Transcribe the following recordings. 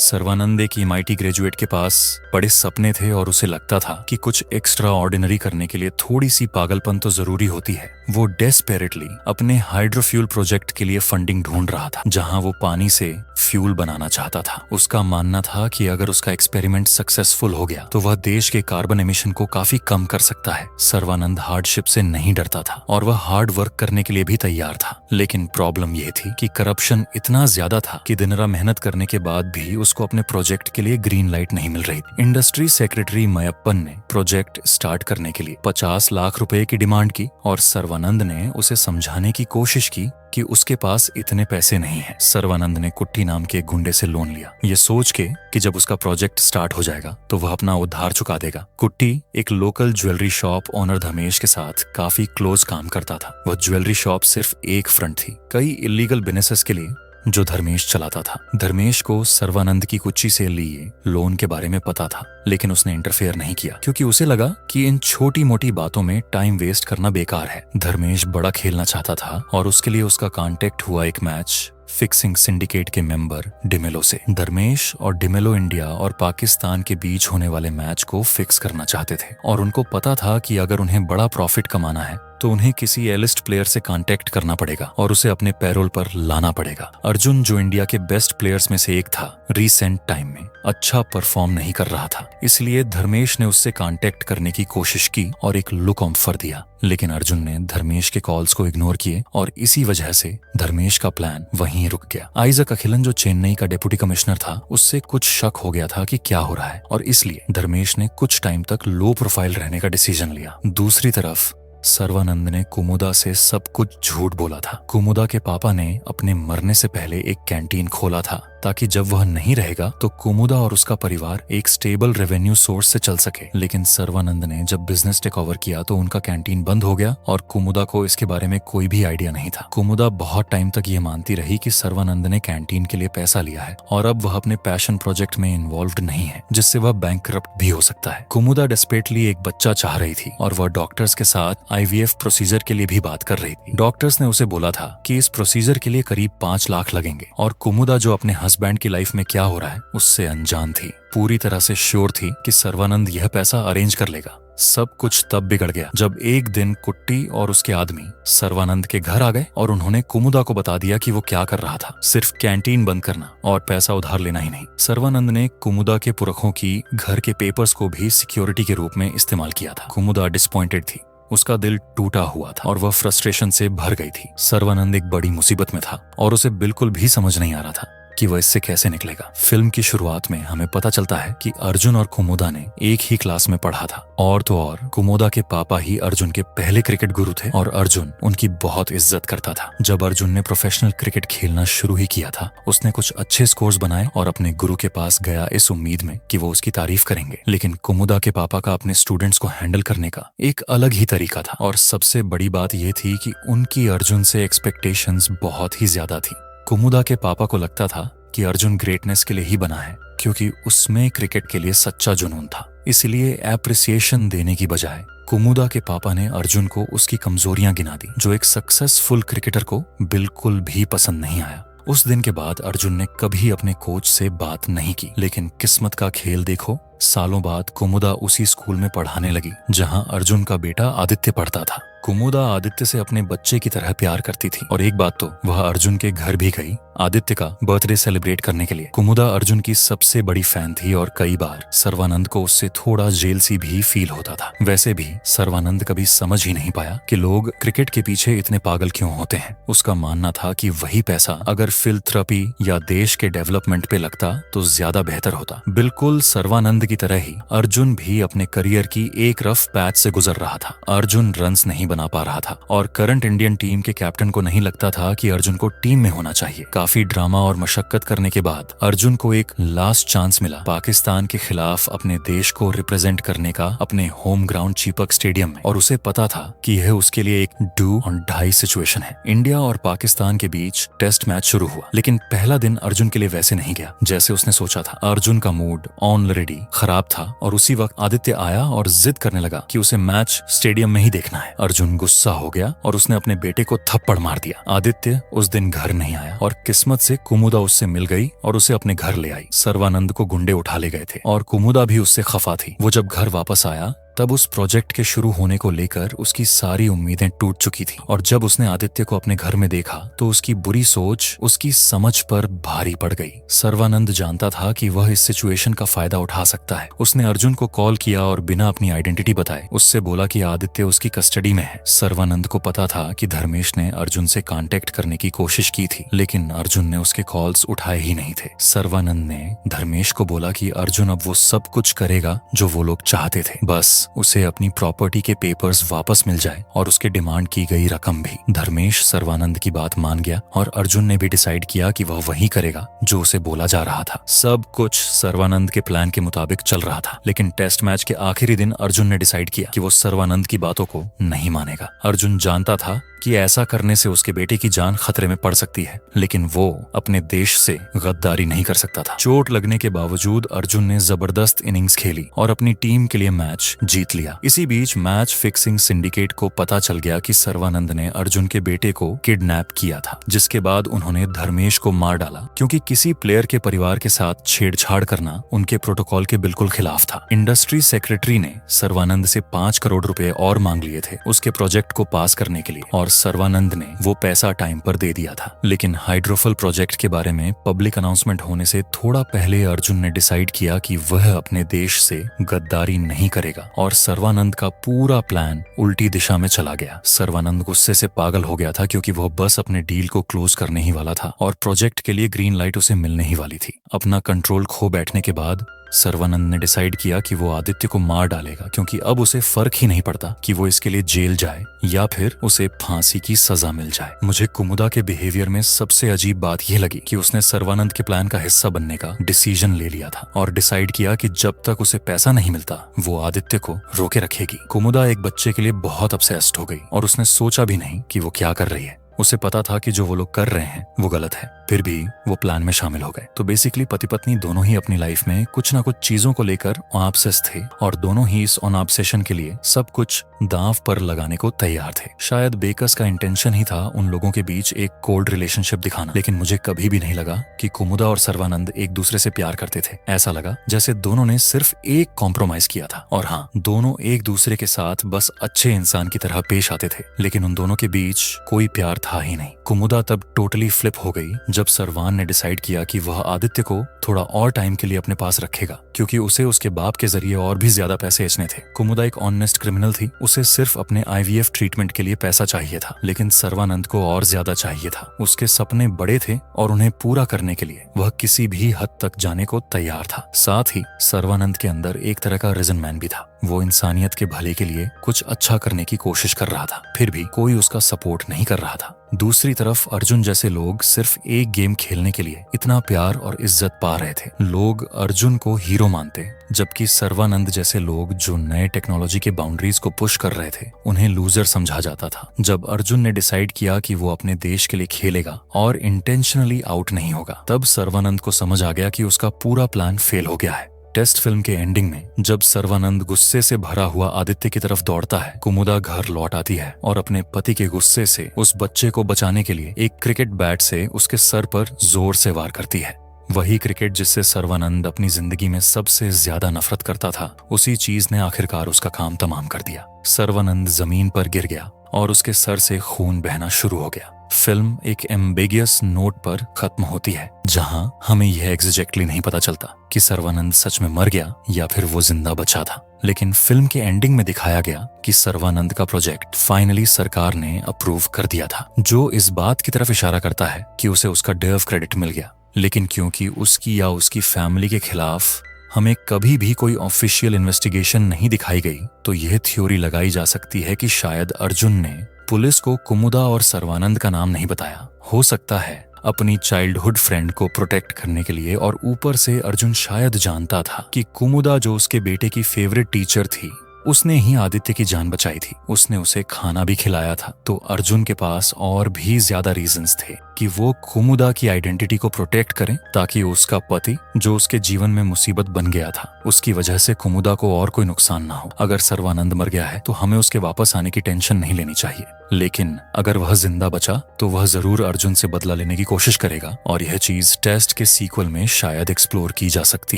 सर्वानंद एक MIT graduate के पास बड़े सपने थे और उसे लगता था कि कुछ एक्स्ट्रा ऑर्डिनरी करने के लिए थोड़ी सी पागलपन तो जरूरी होती है। वो डेस्पेरेटली अपने हाइड्रोफ्यूल प्रोजेक्ट के लिए फंडिंग ढूंढ रहा था, जहां वो पानी से फ्यूल बनाना चाहता था। उसका मानना था कि अगर उसका एक्सपेरिमेंट सक्सेसफुल हो गया तो वह देश के कार्बन एमिशन को काफी कम कर सकता है। सर्वानंद हार्डशिप से नहीं डरता था और वह हार्ड वर्क करने के लिए भी तैयार था, लेकिन प्रॉब्लम यह थी कि करप्शन इतना ज्यादा था कि दिन रात मेहनत करने के बाद भी उसको अपने प्रोजेक्ट के लिए ग्रीन लाइट नहीं मिल रही। इंडस्ट्री सेक्रेटरी मयप्पन ने प्रोजेक्ट स्टार्ट करने के लिए 50 लाख रुपए की डिमांड की और सर्वानंद ने उसे समझाने की कोशिश की कि उसके पास इतने पैसे नहीं हैं। सर्वानंद ने कुट्टी नाम के एक गुंडे से लोन लिया, ये सोच के कि जब उसका प्रोजेक्ट स्टार्ट हो जाएगा तो वह अपना उधार चुका देगा। कुट्टी एक local jewellery shop owner Dharmesh के साथ काफी क्लोज काम करता था। वह ज्वेलरी शॉप सिर्फ एक फ्रंट थी कई इलीगल बिजनेसेस के लिए जो धर्मेश चलाता था। धर्मेश को सर्वानंद की कुच्ची से लिए लोन के बारे में पता था, लेकिन उसने इंटरफेयर नहीं किया क्योंकि उसे लगा कि इन छोटी मोटी बातों में टाइम वेस्ट करना बेकार है। धर्मेश बड़ा खेलना चाहता था और उसके लिए उसका कांटेक्ट हुआ एक मैच फिक्सिंग सिंडिकेट के मेंबर डिमेलो से। धर्मेश और डिमेलो इंडिया और पाकिस्तान के बीच होने वाले मैच को फिक्स करना चाहते थे और उनको पता था कि अगर उन्हें बड़ा प्रॉफिट कमाना है तो उन्हें किसी एलिस्ट प्लेयर से कांटेक्ट करना पड़ेगा और उसे अपने पैरोल पर लाना पड़ेगा। अर्जुन, जो इंडिया के बेस्ट प्लेयर्स में से एक था, रिसेंट टाइम में अच्छा परफॉर्म नहीं कर रहा था, इसलिए धर्मेश ने उससे कांटेक्ट करने की कोशिश की और एक लुक ऑफर दिया, लेकिन अर्जुन ने धर्मेश के कॉल्स को इग्नोर किए और इसी वजह से धर्मेश का प्लान वहीं रुक गया। आइजक अखिलन, जो चेन्नई का डिप्टी कमिश्नर था, उससे कुछ शक हो गया था कि क्या हो रहा है और इसलिए धर्मेश ने कुछ टाइम तक लो प्रोफाइल रहने का डिसीजन लिया। दूसरी तरफ सर्वानंद ने कुमुदा से सब कुछ झूठ बोला था। कुमुदा के पापा ने अपने मरने से पहले एक कैंटीन खोला था ताकि जब वह नहीं रहेगा तो कुमुदा और उसका परिवार एक स्टेबल रेवेन्यू सोर्स से चल सके। लेकिन सर्वानंद ने जब बिजनेस टेक ओवर किया तो उनका कैंटीन बंद हो गया और कुमुदा को इसके बारे में कोई भी आइडिया नहीं था। कुमुदा बहुत टाइम तक ये मानती रही कि सर्वानंद ने कैंटीन के लिए पैसा लिया है और अब वह अपने पैशन प्रोजेक्ट में इन्वॉल्व्ड नहीं है, जिससे वह बैंकरप्ट भी हो सकता है। कुमुदा डेस्परेटली एक बच्चा चाह रही थी और वह डॉक्टर्स के साथ IVF प्रोसीजर के लिए भी बात कर रही थी। डॉक्टर्स ने उसे बोला था कि इस प्रोसीजर के लिए करीब 5 लाख लगेंगे और कुमुदा, जो अपने हस्बैंड की लाइफ में क्या हो रहा है उससे अनजान थी, पूरी तरह से श्योर थी कि सर्वानंद यह पैसा अरेंज कर लेगा। सब कुछ तब बिगड़ गया जब एक दिन कुट्टी और उसके आदमी सर्वानंद के घर आ गए और उन्होंने कुमुदा को बता दिया कि वो क्या कर रहा था, सिर्फ कैंटीन बंद करना और पैसा उधार लेना ही नहीं। सर्वानंद ने कुमुदा के पुरखों की घर के पेपर्स को भी सिक्योरिटी के रूप में इस्तेमाल किया था। कुमुदा डिसअपॉइंटेड थी, उसका दिल टूटा हुआ था और वह फ्रस्ट्रेशन से भर गई थी। सर्वानंद एक बड़ी मुसीबत में था और उसे बिल्कुल भी समझ नहीं आ रहा था कि वह इससे कैसे निकलेगा। फिल्म की शुरुआत में हमें पता चलता है कि अर्जुन और कुमुदा ने एक ही क्लास में पढ़ा था और तो और कुमुदा के पापा ही अर्जुन के पहले क्रिकेट गुरु थे और अर्जुन उनकी बहुत इज्जत करता था। जब अर्जुन ने प्रोफेशनल क्रिकेट खेलना शुरू ही किया था, उसने कुछ अच्छे स्कोर्स बनाए और अपने गुरु के पास गया इस उम्मीद में कि वो उसकी तारीफ करेंगे। लेकिन कुमुदा के पापा का अपने स्टूडेंट्स को हैंडल करने का एक अलग ही तरीका था और सबसे बड़ी बात यह थी कि उनकी अर्जुन से एक्सपेक्टेशंस बहुत ही ज्यादा थी। कुमुदा के पापा को लगता था कि अर्जुन ग्रेटनेस के लिए ही बना है क्योंकि उसमें क्रिकेट के लिए सच्चा जुनून था। इसलिए एप्रिसिएशन देने की बजाय कुमुदा के पापा ने अर्जुन को उसकी कमजोरियां गिना दी, जो एक सक्सेसफुल क्रिकेटर को बिल्कुल भी पसंद नहीं आया। उस दिन के बाद अर्जुन ने कभी अपने कोच से बात नहीं की, लेकिन किस्मत का खेल देखो, सालों बाद कुमुदा उसी स्कूल में पढ़ाने लगी जहां अर्जुन का बेटा आदित्य पढ़ता था। कुमुदा आदित्य से अपने बच्चे की तरह प्यार करती थी और एक बात तो वह अर्जुन के घर भी गई आदित्य का बर्थडे सेलिब्रेट करने के लिए। कुमुदा अर्जुन की सबसे बड़ी फैन थी और कई बार सर्वानंद को उससे थोड़ा जेलसी भी फील होता था। वैसे भी सर्वानंद कभी समझ ही नहीं पाया कि लोग क्रिकेट के पीछे इतने पागल क्यों होते हैं। उसका मानना था कि वही पैसा अगर फिलथेरेपी या देश के डेवलपमेंट पे लगता तो ज्यादा बेहतर होता। बिल्कुल सर्वानंद की तरह ही अर्जुन भी अपने करियर की एक रफ पैच से गुजर रहा था। अर्जुन रन्स नहीं बना पा रहा था और करंट इंडियन टीम के कैप्टन को नहीं लगता था कि अर्जुन को टीम में होना चाहिए। काफी ड्रामा और मशक्कत करने के बाद अर्जुन को एक लास्ट चांस मिला पाकिस्तान के खिलाफ अपने देश को रिप्रेजेंट करने का अपने होम ग्राउंड चीपक स्टेडियम में, और उसे पता था कि यह उसके लिए एक डू और डाई सिचुएशन है। इंडिया और पाकिस्तान के बीच टेस्ट मैच शुरू हुआ, लेकिन पहला दिन अर्जुन के लिए वैसे नहीं गया जैसे उसने सोचा था। अर्जुन का मूड ऑलरेडी खराब था और उसी वक्त आदित्य आया और जिद करने लगा कि उसे मैच स्टेडियम में ही देखना है। अर्जुन अर्जुन गुस्सा हो गया और उसने अपने बेटे को थप्पड़ मार दिया। आदित्य उस दिन घर नहीं आया और किस्मत से कुमुदा उससे मिल गई और उसे अपने घर ले आई। सर्वानंद को गुंडे उठा ले गए थे और कुमुदा भी उससे खफा थी। वो जब घर वापस आया तब उस प्रोजेक्ट के शुरू होने को लेकर उसकी सारी उम्मीदें टूट चुकी थी और जब उसने आदित्य को अपने घर में देखा तो उसकी बुरी सोच उसकी समझ पर भारी पड़ गई। सर्वानंद जानता था कि वह इस सिचुएशन का फायदा उठा सकता है। उसने अर्जुन को कॉल किया और बिना अपनी आइडेंटिटी बताए उससे बोला कि आदित्य उसकी कस्टडी में है। सर्वानंद को पता था कि धर्मेश ने अर्जुन से कांटेक्ट करने की कोशिश की थी, लेकिन अर्जुन ने उसके कॉल्स उठाए ही नहीं थे। सर्वानंद ने धर्मेश को बोला कि अर्जुन अब वो सब कुछ करेगा जो वो लोग चाहते थे, बस उसे अपनी प्रॉपर्टी के पेपर्स वापस मिल जाए और उसके डिमांड की गई रकम भी। धर्मेश सर्वानंद की बात मान गया और अर्जुन ने भी डिसाइड किया कि वह वही करेगा जो उसे बोला जा रहा था। सब कुछ सर्वानंद के प्लान के मुताबिक चल रहा था, लेकिन टेस्ट मैच के आखिरी दिन अर्जुन ने डिसाइड किया कि वो सर्वानंद की बातों को नहीं मानेगा। अर्जुन जानता था कि ऐसा करने से उसके बेटे की जान खतरे में पड़ सकती है, लेकिन वो अपने देश से गद्दारी नहीं कर सकता था। चोट लगने के बावजूद अर्जुन ने जबरदस्त इनिंग्स खेली और अपनी टीम के लिए मैच जीत लिया। इसी बीच मैच फिक्सिंग सिंडिकेट को पता चल गया कि सर्वानंद ने अर्जुन के बेटे को किडनैप किया था, जिसके बाद उन्होंने धर्मेश को मार डाला क्योंकि किसी प्लेयर के परिवार के साथ छेड़छाड़ करना उनके प्रोटोकॉल के बिल्कुल खिलाफ था। इंडस्ट्री सेक्रेटरी ने सर्वानंद से 5 करोड़ रुपए और मांग लिए थे उसके प्रोजेक्ट को पास करने के लिए और सर्वानंद ने वो पैसा टाइम पर दे दिया था। लेकिन हाइड्रोफल प्रोजेक्ट के बारे में पब्लिक अनाउंसमेंट होने से थोड़ा पहले अर्जुन ने डिसाइड किया कि वह अपने देश से गद्दारी नहीं करेगा और सर्वानंद का पूरा प्लान उल्टी दिशा में चला गया। सर्वानंद गुस्से से पागल हो गया था क्योंकि वह बस अपने डील को क्लोज करने ही वाला था और प्रोजेक्ट के लिए ग्रीन लाइट उसे मिलने ही वाली थी। अपना कंट्रोल खो बैठने के बाद सर्वानंद ने डिसाइड किया कि वो आदित्य को मार डालेगा क्योंकि अब उसे फर्क ही नहीं पड़ता कि वो इसके लिए जेल जाए या फिर उसे फांसी की सजा मिल जाए। मुझे कुमुदा के बिहेवियर में सबसे अजीब बात यह लगी कि उसने सर्वानंद के प्लान का हिस्सा बनने का डिसीजन ले लिया था और डिसाइड किया कि जब तक उसे पैसा नहीं मिलता वो आदित्य को रोके रखेगी। कुमुदा एक बच्चे के लिए बहुत अपसेस्ड हो गई और उसने सोचा भी नहीं कि वो क्या कर रही है। उसे पता था कि जो वो लोग कर रहे हैं वो गलत है, फिर भी वो प्लान में शामिल हो गए। तो बेसिकली पति पत्नी दोनों ही अपनी लाइफ में कुछ ना कुछ चीजों को लेकर ऑब्सेस थे और दोनों ही इस ऑब्सेशन के लिए सब कुछ दांव पर लगाने को तैयार थे। शायद बेकस का इंटेंशन ही था उन लोगों के बीच एक कोल्ड रिलेशनशिप दिखाना, लेकिन मुझे कभी भी नहीं लगा कि कुमुदा और सर्वानंद एक दूसरे से प्यार करते थे। ऐसा लगा जैसे दोनों ने सिर्फ एक कॉम्प्रोमाइज किया था और हाँ, दोनों एक दूसरे के साथ बस अच्छे इंसान की तरह पेश आते थे, लेकिन उन दोनों के बीच कोई प्यार था ही नहीं। कुमुदा तब टोटली फ्लिप हो गई जब सरवान ने डिसाइड किया कि वह आदित्य को थोड़ा और टाइम के लिए अपने पास रखेगा क्योंकि उसे उसके बाप के जरिए और भी ज्यादा पैसे बेचने थे। कुमुदा एक ऑनेस्ट क्रिमिनल थी, उसे सिर्फ अपने IVF ट्रीटमेंट के लिए पैसा चाहिए था, लेकिन सर्वानंद को और ज्यादा चाहिए था। उसके सपने बड़े थे और उन्हें पूरा करने के लिए वह किसी भी हद तक जाने को तैयार था। साथ ही सर्वानंद के अंदर एक तरह का रीजन मैन भी था। वो इंसानियत के भले के लिए कुछ अच्छा करने की कोशिश कर रहा था, फिर भी कोई उसका सपोर्ट नहीं कर रहा था। दूसरी तरफ अर्जुन जैसे लोग सिर्फ एक गेम खेलने के लिए इतना प्यार और इज्जत पा रहे थे। लोग अर्जुन को हीरो मानते, जबकि सर्वानंद जैसे लोग जो नए टेक्नोलॉजी के बाउंड्रीज को पुश कर रहे थे उन्हें लूजर समझा जाता था। जब अर्जुन ने डिसाइड किया कि वो अपने देश के लिए खेलेगा और इंटेंशनली आउट नहीं होगा, तब सर्वानंद को समझ आ गया कि उसका पूरा प्लान फेल हो गया है। टेस्ट फिल्म के एंडिंग में जब सर्वानंद गुस्से से भरा हुआ आदित्य की तरफ दौड़ता है, कुमुदा घर लौट आती है और अपने पति के गुस्से से उस बच्चे को बचाने के लिए एक क्रिकेट बैट से उसके सर पर जोर से वार करती है। वही क्रिकेट जिससे सर्वानंद अपनी जिंदगी में सबसे ज्यादा नफरत करता था, उसी चीज ने आखिरकार उसका काम तमाम कर दिया। सर्वानंद जमीन पर गिर गया और उसके सर से खून बहना शुरू हो गया। फिल्म एक एम्बिगियस नोट पर खत्म होती है, जहां हमें यह एग्जैक्टली नहीं पता चलता कि सर्वानंद सच में मर गया या फिर वो जिंदा बचा था। लेकिन फिल्म के एंडिंग में दिखाया गया कि सर्वानंद का प्रोजेक्ट फाइनली सरकार ने अप्रूव कर दिया था, जो इस बात की तरफ इशारा करता है कि उसे उसका डिजर्व क्रेडिट मिल गया। लेकिन क्योंकि उसकी या उसकी फैमिली के खिलाफ हमें कभी भी कोई ऑफिशियल इन्वेस्टिगेशन नहीं दिखाई गई, तो यह थ्योरी लगाई जा सकती है कि शायद अर्जुन ने पुलिस को कुमुदा और सर्वानंद का नाम नहीं बताया। हो सकता है अपनी चाइल्डहुड फ्रेंड को प्रोटेक्ट करने के लिए, और ऊपर से अर्जुन शायद जानता था कि कुमुदा जो उसके बेटे की फेवरेट टीचर थी उसने ही आदित्य की जान बचाई थी, उसने उसे खाना भी खिलाया था। तो अर्जुन के पास और भी ज्यादा रीजंस थे कि वो कुमुदा की आइडेंटिटी को प्रोटेक्ट करे, ताकि उसका पति जो उसके जीवन में मुसीबत बन गया था, उसकी वजह से कुमुदा को और कोई नुकसान ना हो। अगर सर्वानंद मर गया है तो हमें उसके वापस आने की टेंशन नहीं लेनी चाहिए, लेकिन अगर वह जिंदा बचा तो वह जरूर अर्जुन से बदला लेने की कोशिश करेगा, और यह चीज टेस्ट के सीक्वल में शायद एक्सप्लोर की जा सकती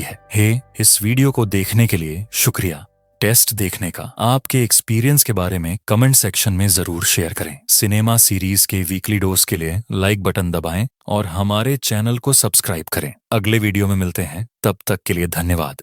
है। इस वीडियो को देखने के लिए शुक्रिया। टेस्ट देखने का आपके एक्सपीरियंस के बारे में कमेंट सेक्शन में जरूर शेयर करें। सिनेमा सीरीज के वीकली डोज के लिए लाइक बटन दबाएं और हमारे चैनल को सब्सक्राइब करें। अगले वीडियो में मिलते हैं, तब तक के लिए धन्यवाद।